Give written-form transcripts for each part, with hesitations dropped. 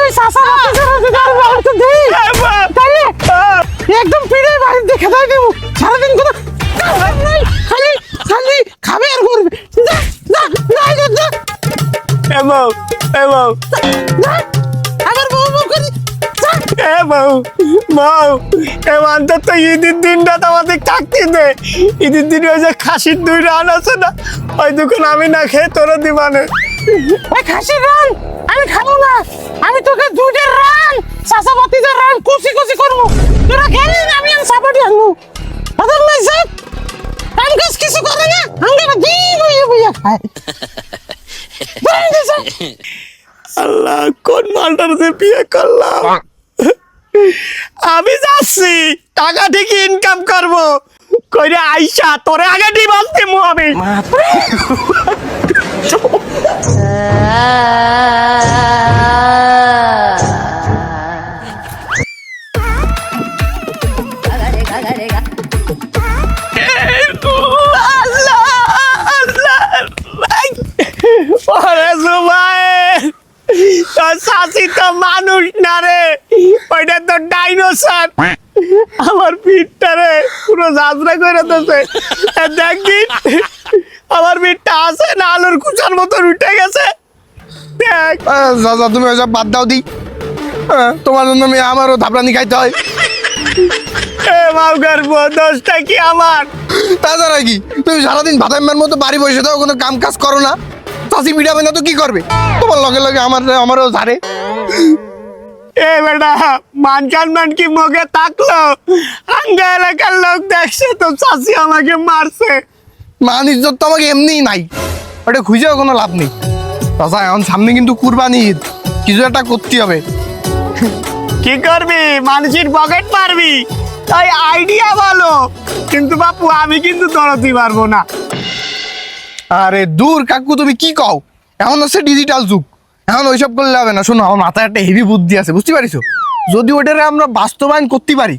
তুই সাসা রাতে দে তাহলে একদম পিড়ে বাড়ি দেখে দাও দেবো সারাদিন কোনো কাজ নাই খালি খালি খাবে আর করবে যা যা যা যা বউ আমার বউ বউ করে বউ অন্তত ঈদের দিনটা তো আমাদের থাকতে দে। ঈদের দিনে ওই যে খাসির 2 রান আছে না, ওই দুখন আমি না খেয়ে তোরা দিবানে। ওই খাসির রান আমি খাবো না, আমি তোকে 2টা রান সাসাবাতিদের রান কুচি কুচি করবো, তোরা খেলে আমি সাপাটি আনবো। আদর নাই সব কাম কাজ কিছু করে না, আঙ্গারা দিই বইয়া বইয়া খায়। আল্লাহ, কোন মালটার যে বিয়ে করলাম। আমি যাচ্ছি টাকা ঠিকই ইনকাম করবো, কইরে আইসা তোরে আগে ডিভোর্স দিমু আমি। শাসি তো মানুষ না রে, ওইটা তো ডাইনোসর। আমার পিঠটা রে পুরো ঝাঁঝরা করে দিয়েছে। দেখি আমার পিঠটা আছে না আলুর কুচার মতন উঠে গেছে। দেখ দাদা, তুমি ওইসব বাদ দাও দি। তোমার জন্য আমি আমারও ধাপড়ানি খাইতে হয়। মাউগার দোষটা কি আমার? তাছাড়া কি, তুমি সারাদিন ভাতাইমার মতো বাড়ি বসে থাকো, কোনো কাম কাজ করো না। চাষি পিঠাবে না তো কি করবে? তোমার লগে লগে আমারও ধারে। বেটা, মান সম্মান কি মুখে থাকলো? আঙ্গা এলাকার লোক দেখছে তো চাষি আমাকে মারছে। মান ইজ্জত তো আমাকে এমনিই নাই, ওটা খুঁজেও কোনো লাভ নেই। চাষা এখন সামনে কিন্তু কুরবানি ঈদ, কিছু একটা করতে হবে। কি করবি? মানুষের পকেট মারবি? তাই আইডিয়া ভালো, কিন্তু বাপু আমি কিন্তু দৌড়াতে পারবো না। আরে দূর কাকু, তুমি কি কও? এখন হচ্ছে ডিজিটাল যুগ, এখন ওইসব করলে হবে না। শোনো, আমার মাথায় একটা হেভি বুদ্ধি আছে, বুঝতে পারিস? যদি ওটারে আমরা বাস্তবায়ন করতে পারি,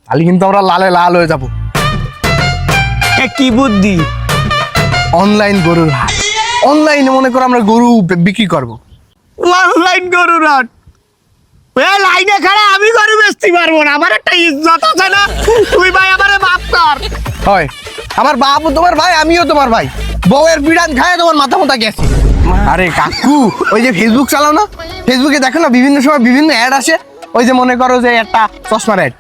তাহলে কিন্তু আমরা লালে লাল হয়ে যাব। কি বুদ্ধি? অনলাইন গরুর হাট। অনলাইনে মনে করো আমরা গরু বিক্রি করব। অনলাইন গরুর হাট? লাইনে খাড়া আমি গরু বেচতে পারবো না, আমার একটা ইজ্জত আছে না? তুই ভাই আমারে মাফ কর। হয়, আমার বাপু তোমার ভাই, আমিও তোমার ভাই। বউয়ের বিড়ান খায় তোমার মাথা মোটা গেছে। আরে কাকু, ওই যে ফেসবুক চালাও না, ফেসবুকে দেখো না বিভিন্ন সময় বিভিন্ন অ্যাড আসে। ওই যে মনে করো যে একটা চশমার অ্যাড,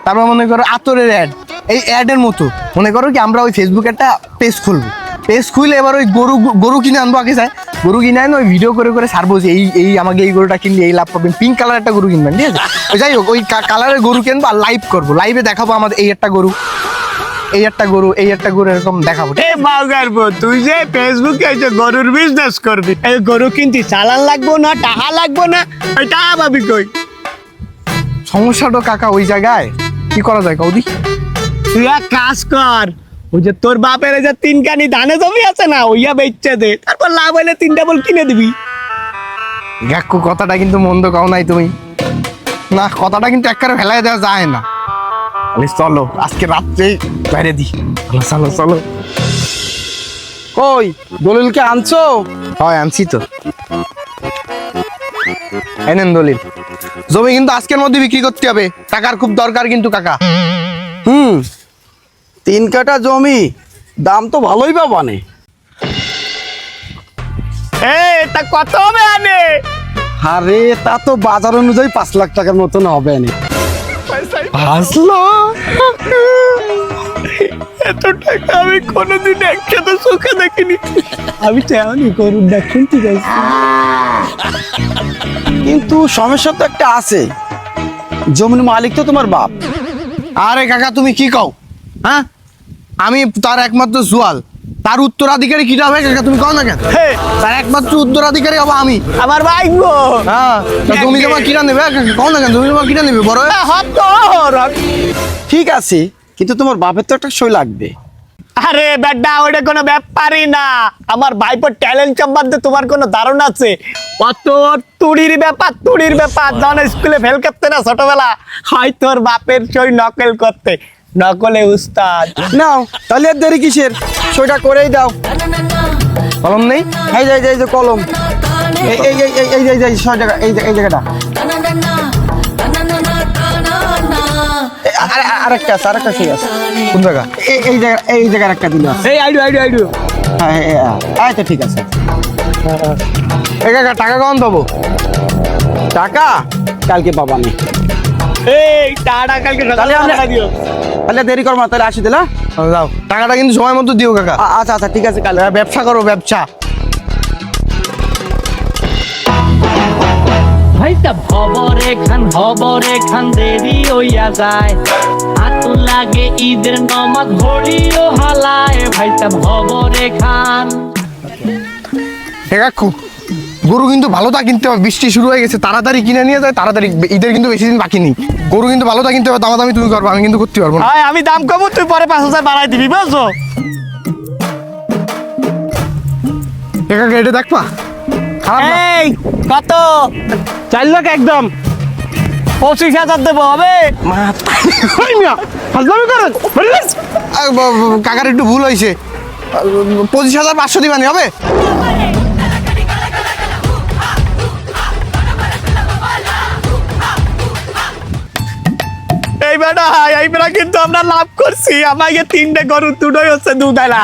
তারপর মনে করো আতরের অ্যাড। এই অ্যাডের মতো মনে করো কি আমরা ওই ফেসবুকে একটা পেজ খুলবো। পেজ খুলে এবার ওই গরু কিনে আনবো। আগে চাই গরু কিনে আনো, ওই ভিডিও করে করে ছাড়বো যে এই আমাকে এই গরুটা কিনলে এই লাভ পাবেন। পিঙ্ক কালার একটা গরু কিনবেন, ঠিক আছে? যাই হোক, ওই কালারের গরু কিনবো আর লাইভ করবো। লাইভে দেখাবো আমাদের এই একটা গরু, এই একটা গরু, এই একটা গরু, এরকম দেখাবো। তুই যে ফেসবুকে গরুর বিজনেস করবি, এই গরু কিনতে চালান লাগবো না, টাকা লাগবো না, ওই টাকা পাবি কই? সমস্যাটা কাকা ওই জায়গায়, কি করা যায় কৌদি? তুই এক কাজ কর, ওই যে তোর বাপের যে 3 কানি ধানে জমি আছে না, ওইয়া বেচে দে, তারপর লাভ হইলে 3 ডাবল কিনে দিবি। কাকু কথাটা কিন্তু মন্দ কাও নাই তুমি, না কথাটা কিন্তু একবারে ফেলাই দেওয়া যায় না। চলো আজকে রাত্রেই বাইরে দি। চলো চলো। কই দলিলকে আনছো? হয় আনছি তো, এনেন দলিল। জমি কিন্তু আজকের মধ্যে বিক্রি করতে হবে, টাকার খুব দরকার কিন্তু কাকা। 3 কাঠা জমি, দাম তো ভালোই পাবানে। তা কত হবে আনে? আরে তা তো বাজার অনুযায়ী 5 লাখ টাকার মতন হবে না। 5 লাখ? এত টাকা আমি কোনোদিন একসাথে চোখে দেখিনি। আমি চাইনি গরুটা কিনতে যাইছি, কিন্তু সমস্যা তো একটা আছে, জমির মালিক তো তোমার বাপ। আরে কাকা তুমি কি কও? হ্যাঁ, আমি তার একমাত্র জুয়াল, তার উত্তরাধিকারী কিটা হবে কাকা? তুমি কও না কেন? তার একমাত্র উত্তরাধিকারী হবো আমি। আমার ভাই গো। হ্যাঁ, জমি জমা কিনা নেবে কও না কেন? জমি জমা কিনা নেবে বড়? ঠিক আছে, কিন্তু তোমার বাপের তো একটা সই লাগবে। আরে বেটা, ওটা কোনো ব্যাপারই না। আমার ভাইপোর ট্যালেন্ট সম্বন্ধে তোমার কোনো ধারণা আছে? অত তুড়ির ব্যাপার যখন স্কুলে ফেল করতে না ছোটবেলা, হয় তোর বাপের সই নকল করতে, নকলে উস্তাদ। নাও তাহলে আর দেরি কিসের, সইটা করেই দাও। কলম নেই? এই যে কলম, এই 100 টাকা, এই জায়গাটা আরেকটা আছে, আরেকটা ঠিক আছে। কোন জায়গা? এই জায়গার একটা দিল আছে। এই আইডু হ্যাঁ তো ঠিক আছে। এ কাকা টাকা কখন পাবো? টাকা কালকে পাবা নি। এই টাটা কালকে সকালে টাকা দিও। তাহলে দেরি করবো না, তাহলে আসি দিলা। দাও টাকাটা কিন্তু সময় মতো দিও কাকা। আচ্ছা আচ্ছা ঠিক আছে, কাল ব্যবসা করো ব্যবসা। ভাইটা খবরে খান দেরি হইয়া যায় হাতু লাগে ঈদের নমাজ ঘড়িও হালায় ভাইটা খবরে খান। এ কাকু গরু কিন্তু ভালোটা কিনতে হবে, বৃষ্টি শুরু হয়ে গেছে, তাড়াতাড়ি কিনে নিয়ে যায় তাড়াতাড়ি, ঈদের কিন্তু বেশি দিন বাকি নেই। গরু কিন্তু ভালোটা কিনতে হবে, দামাদামি তুমি করবো, আমি কিন্তু করতে পারবো না। আমি দাম কমু, তুই পরে 5,000 বাড়াই দিবি, বুঝছো? এ কাকা এটা দেখবা খারাপ না? এই কত? 4 লাখ একদম 25,000 দেবো, হবে? কাকার একটু ভুল হয়েছে, 25,500 দিবানি হবে? এই বেটা এইবার কিন্তু আমরা লাভ করছি, আমাকে 3টে গরু, দুটোই হচ্ছে দুধেলা।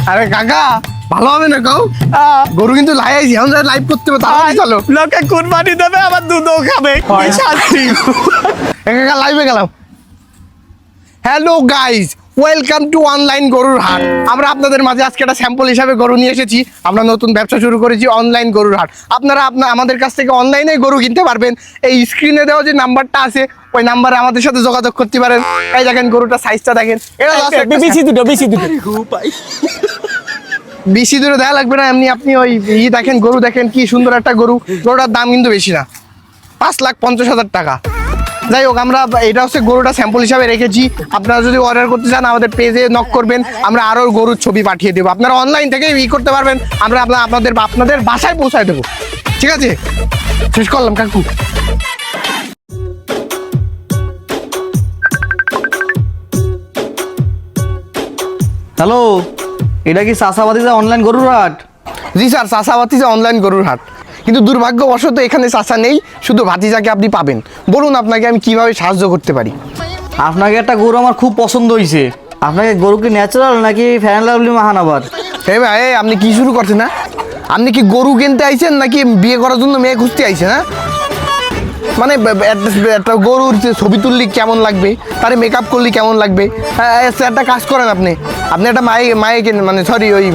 আরে কাকা ভালো হবে না কাউ? গরু কিন্তু লাইছি, আমরা লাইভ করতে হবে, তাড়াতাড়ি চলো। লোকে কুরবানি দেবে, আবার দুধও খাবে, কি শান্তি। কাকা লাইভে গেলাম। Hello guys, welcome to online গরুর হাট। আমরা আপনাদের মাঝে আজকে একটা স্যাম্পল হিসাবে গরু নিয়ে এসেছি। আমরা নতুন ব্যবসা শুরু করেছি অনলাইন গরুর হাট। আপনারা আমাদের কাছ থেকে অনলাইনে গরু কিনতে পারবেন। এই স্ক্রিনে দেওয়া যে নাম্বারটা আছে ওই নাম্বারে আমাদের সাথে যোগাযোগ করতে পারেন। এই দেখেন গরুটা সাইজটা দেখেন, এটা বেশি দুটো বেশি দূরে দেওয়া লাগবে না, এমনি আপনি ওই দেখেন গরু দেখেন কি সুন্দর একটা গরু। গরুটার দাম কিন্তু বেশি না, 5,50,000 টাকা। যাই হোক, আমরা এটা হচ্ছে গরুটা স্যাম্পল হিসাবে রেখেছি। আপনারা যদি অর্ডার করতে চান আমাদের পেজে নক করবেন, আমরা আরো গরুর ছবি পাঠিয়ে দেবো। আপনারা অনলাইন থেকে করতে পারবেন, আমরা আপনাদের বাসায় পৌঁছায় দেবো। ঠিক আছে, শেষ করলাম কাকু। হ্যালো, এটা কি চাষাবাদীতে অনলাইন গরুর হাট? জি স্যার, চাষাবাতিজা অনলাইন গরুর হাট, কিন্তু দুর্ভাগ্যবশত এখানে চাষা নেই, শুধু ভাতিজাকে আপনি পাবেন। বলুন আপনাকে আমি কিভাবে সাহায্য করতে পারি? আপনাকে একটা গরু আমার খুব পছন্দ হয়েছে। আপনাকে গরু কি ন্যাচারাল নাকি ফ্যান লাভলি মাহান আবার? এই ভাই আপনি কি শুরু করছেন? না আপনি কি গরু কিনতে আইছেন নাকি বিয়ে করার জন্য মেয়ে খুঁজতে আইছেন? হ্যাঁ, মানে একটা গরুর যে ছবি তুললি কেমন লাগবে, তারে মেকআপ করলি কেমন লাগবে, একটা কাজ করেন আপনি একটা মায়ে মানে সরি ওই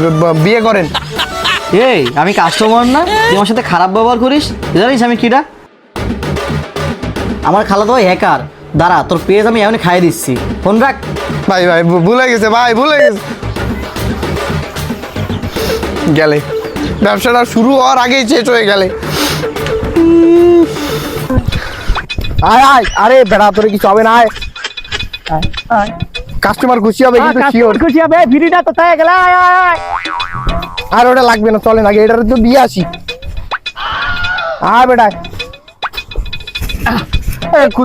বিয়ে করেন। এই আমি কাস্টমার না, তুই আমার সাথে খারাপ ব্যবহার করিস? জানিস আমি কিটা? আমার খালাতো ভাই হ্যাকার, দাঁড়া তোর পেজ আমি এমনি খাইয়ে দিচ্ছি, ফোন রাখ। ভাই ভুলে গেছে, ভাই ভুলে গেছে। গেলে ব্যবসাটা শুরু হওয়ার আগেই শেষ হয়ে গেলে। আয় আয়, আরে বেড়া তোরে কিছু হবে না, আয় কাস্টমার খুশি হবে কিন্তু শিওর খুশি হবে, ভিডিওটা তো তাই গেল। আর ওটা লাগবে না, চলেন আগে এটার তো দিয়ে আসি। আয় বেটা,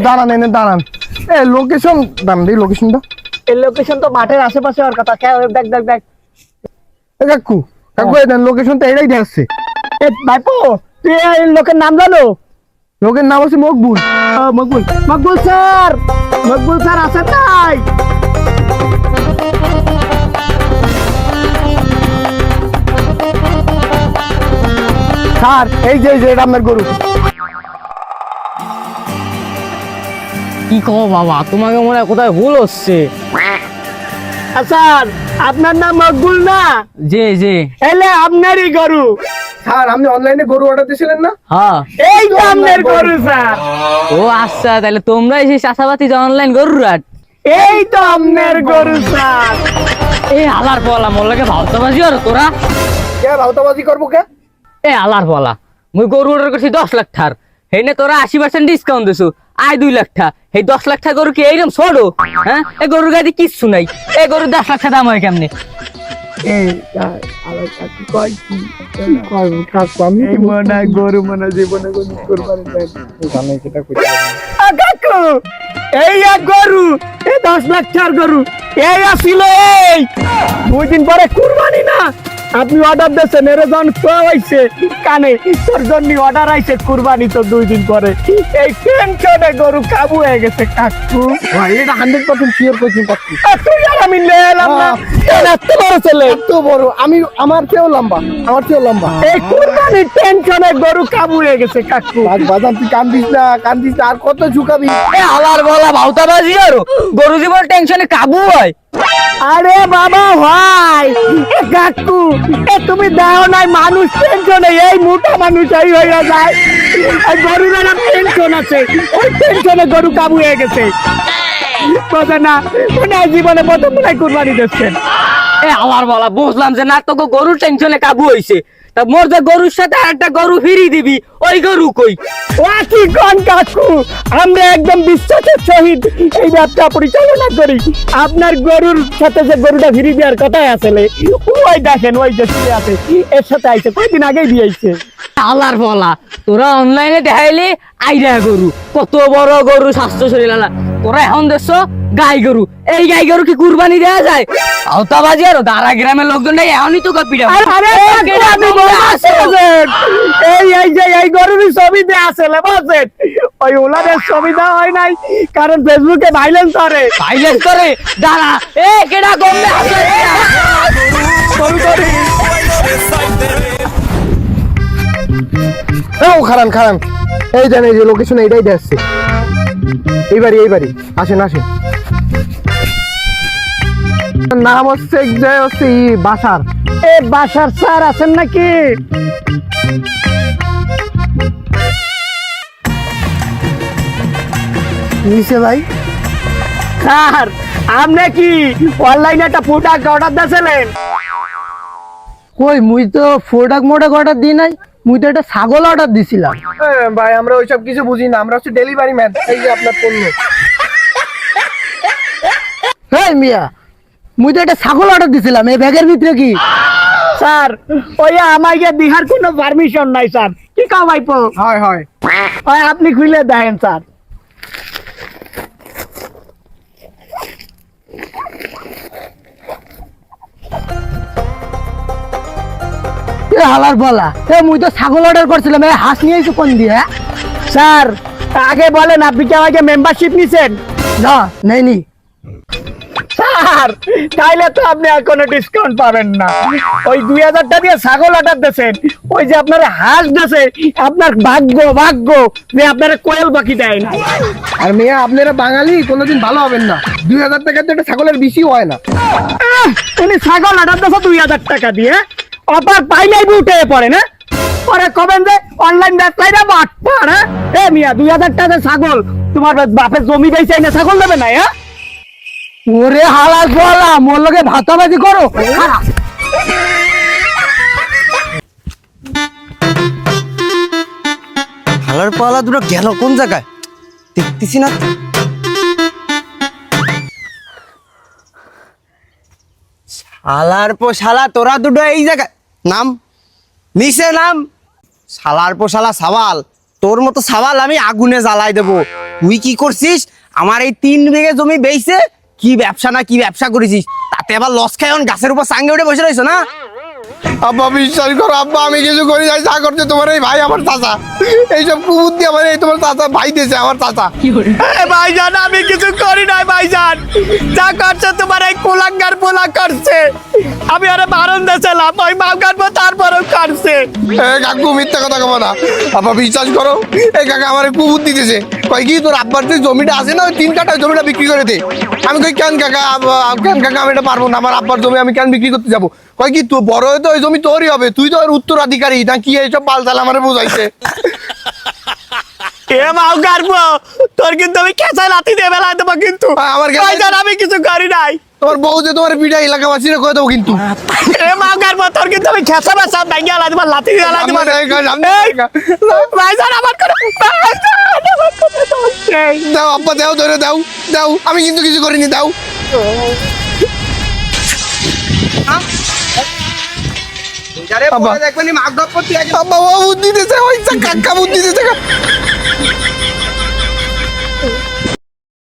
দাঁড়ান এনে দাঁড়ান। লোকেশন দাম দিই, লোকেশনটা। এই লোকেশন তো মাঠের আশেপাশে হওয়ার কথা। দেখ দেখ দেখ কাকু কাকু এই লোকেশন তো এটাই দেখাচ্ছে। ভাইপো, তুই এই লোকের নাম জানো? লোকের নাম হচ্ছে মকবুল। মকবুল স্যার, মকবুল স্যার আছে তাই? স্যার এই যে এটা আপনার গরু। কি কো বাবা, তোমাকে মনে হয় কোথায় ভুল হচ্ছে। স্যার আপনার নাম মকবুল না? যে যে এলে আপনারই গরু। স্যার আপনি অনলাইনে গরু অর্ডার দিয়েছিলেন না? হ্যাঁ, এই তো আপনার গরু স্যার। ও আচ্ছা, তাহলে তোমরাই সেই চাষাবাতি যে অনলাইন গরুর হাট। এই তো আপনার গরু স্যার। এই আলার পলা মোর লাগে ভাওতাবাজি আর তোরা। কে ভাওতাবাজি করবো কে? এই আলার পলা, মুই গরু অর্ডার করছি 10 লাখ টাকার, হেনে তোরা 80% ডিসকাউন্ট দিছু, আয় 2 লাখ টাকা। এই 10 লাখ টাকা গরু কি এইরকম ছোড়ো? হ্যাঁ, এই গরুর গাড়ি কিচ্ছু নাই, এই গরুর 10 লাখ টাকা দাম হয় কেমনে? গরু মানে জীবনে কাকু এই এক গরু, এই 10 লাখ টাকার গরু এই আসিল। এই 2 দিন পরে কুরবানি না, আপনি অর্ডার দিয়েছেন এর যখন হয়েছে কানে তোর জন্য অর্ডার আইছে কুরবানি তো 2 দিন পরে এই টেনশনে গরু কাবু হয়ে গেছে কাকু। ভাই এটা 100% শিওর কইছেন কাকু। তুই আর আমি লেলাম না এত বড় ছেলে এত বড় আমি আমার চেয়েও লম্বা এই কুরবানির টেনশনে গরু কাবু হয়ে গেছে কাকু। বাজান তুই কান্দিস না আর কত ঝুকাবি। এ আলার বলা ভাউতাবাজি আর গরু জীবন টেনশনে কাবু হয়। আরে বাবা ভাই এ কাকু এ তুমি দাও নাই মানুষ টেনশনে এই মোটা মানুষ এই হয়ে যায় এই গরুর না টেনশন আছে ওই টেনশনে গরু কাবু হয়ে গেছে কথা না মানে জীবনে প্রথম মনে হয় কুরবানি দিচ্ছেন। এ আলার বলা বুঝলাম যে না তোকে গরুর টেনশনে কাবু হইছে, তা মোর যে গরুর সাথে আরেকটা গরু ফিরি দিবি ওই গরু কই? ও কি কোন কাকু আমরা একদম বিশ্বাসের সহিত এই ব্যবসা পরিচালনা করি। আপনার গরুর সাথে যে গরুটা ফিরি দেওয়ার কথাই আসলে ওই দেখেন ওই যে শুয়ে আছে এর সাথে আইছে কয়েকদিন আগেই দিয়েছে। আলার বলা তোরা অনলাইনে দেখাইলে আইরা গরু কত বড় গরু স্বাস্থ্য শরীর আলা, তোরা এখন দেখছো গাই গরু, এই গাই গরু কি কুরবানি দেওয়া যায়? আওতাবাজি আর দাঁড়া গ্রামের লোকজন এখনই তো কপিটা আরে আপনি বলছেন এই গরুর ছবি দেয়া আছে বুঝছেন ওই ওলাদের ছবি দেওয়া হয় নাই কারণ ফেসবুকে ভাইলেন্স করে ভাইলেন্স করে দাঁড়া এ কেডা গম্বে আছে খারান এই জানেন এই যে লোকেশন এইটাই দেখছে এই বাড়ি আসেন নাম হচ্ছে বাসার এ বাসার স্যার আছেন নাকি? নিচে ভাই স্যার আপনি কি অনলাইনে একটা প্রোডাক্ট অর্ডার দিয়েছিলেন? কই মুই তো প্রোডাক্ট অর্ডার দিই নাই, মুই তো একটা ছাগল অর্ডার দিছিলাম। ভাই আমরা ওইসব কিছু বুঝি না, আমরা হচ্ছে ডেলিভারি ম্যান। এই যে আপনার পণ্য। হ্যাঁ মিয়া মুই তো একটা ছাগল অর্ডার দিছিলাম, এই ব্যাগের ভিতরে কি? স্যার ওই আমাকে দিহার কোনো পারমিশন নাই স্যার। কি কাও ভাইপো? হয় ওই আপনি খুলে দেখেন স্যার। হালার বলা মুই তো ছাগল অর্ডার করছিলাম, এই হাঁস নিয়ে এসে কোন দিয়ে? স্যার আগে বলেন আপনি কি আমাকে মেম্বারশিপ নিছেন? না নেইনি। স্যার তাইলে তো আপনি আর কোনো ডিসকাউন্ট পাবেন না। ওই 2000 টাকা দিয়ে ছাগল অর্ডার দিয়েছেন, ওই যে আপনার হাঁস দিয়েছে আপনার ভাগ্য যে আপনারা কোয়েল বাকি দেয় না। আর মেয়ে আপনারা বাঙালি কোনোদিন ভালো হবেন না। 2000 টাকা তো একটা ছাগলের বেশি হয় না। উনি ছাগল অর্ডার দিয়েছে 2000 টাকা দিয়ে, অপার পাইলাই উঠে পড়ে না পরে কবেন যে অনলাইন ব্যবসায়ীরা বাটপার। হ্যাঁ মিয়া 2000 টাকা ছাগল তোমার বাপের জমি দিয়েছে না ছাগল দেবে না? হ্যাঁ ওরে হালার বলা মোর লগে ভাতাবাজি করো। হালার পালা দুটো গেল কোন জায়গায় দেখতেছি না। শালা তোরা দুটো এই জায়গায় নাম নিচে নাম। শালা সাওয়াল, তোর মতো সাওয়াল আমি আগুনে জ্বালাই দেবো। তুই কি করছিস? আমার এই 3 বিঘে জমি বেইছে কি ব্যবসা করেছিস, তাতে আবার লস খায় গাছের উপর সাঙ্গে উঠে বসে রয়েছে না। আব্বা বিশ্বাস করো আব্বা আমি কিছু করি যাই, যা করছে তোমার এই ভাই আমার চাচা, এইসব কুবুদ্ধি আমার এই তোমার চাচা ভাই দিয়েছে আমার চাচা। ভাইজান আমি কিছু করি নাই ভাইজান, যা করছে তোমার এই কুলাঙ্গার পোলা করছে। আমি আরে বারণ দিয়েছিলাম ওই মাল কাটবো তারপরেও কাটছে। কাকু মিথ্যা কথা কব না আব্বা বিশ্বাস করো, এই কাকা আমার কুবুদ্ধি দিতেছে। কয় কি তোর আব্বার যে জমিটা আছে না ওই 3 কাঠা জমিটা বিক্রি করে দে। আমি কই কেন কাকা আমি এটা পারবো না, আমার আব্বার জমি আমি কেন বিক্রি করতে যাবো? কয় কি তুই বড় হয়ে তো ওই জমি তোরই হবে, তুই তো ওর উত্তরাধিকারী না কি এইসব পালতাল আমার বুঝাইছে। এ মাও কাটবো তোর কিন্তু আমি খেঁচাই লাথি দিয়ে বেলায় দেবো কিন্তু। আমার ভাইজান আমি কিছু করি নাই। তোমার বউ যে তোমার পিঠা এলাকাবাসীরা কয়ে দেবো কিন্তু। এ মাও কাটবো তোর কিন্তু আমি খেঁচা বেচা ভেঙে আলা দেবো লাথি দিয়ে আলা দেবো। ভাইজান আমার কোনো দাও আব্বা দাও ধরে দাও আমি কিন্তু কিছু করিনি দাও। আব্বা বুদ্ধি দিতেছে ওই কাকা বুদ্ধি দিতেছে।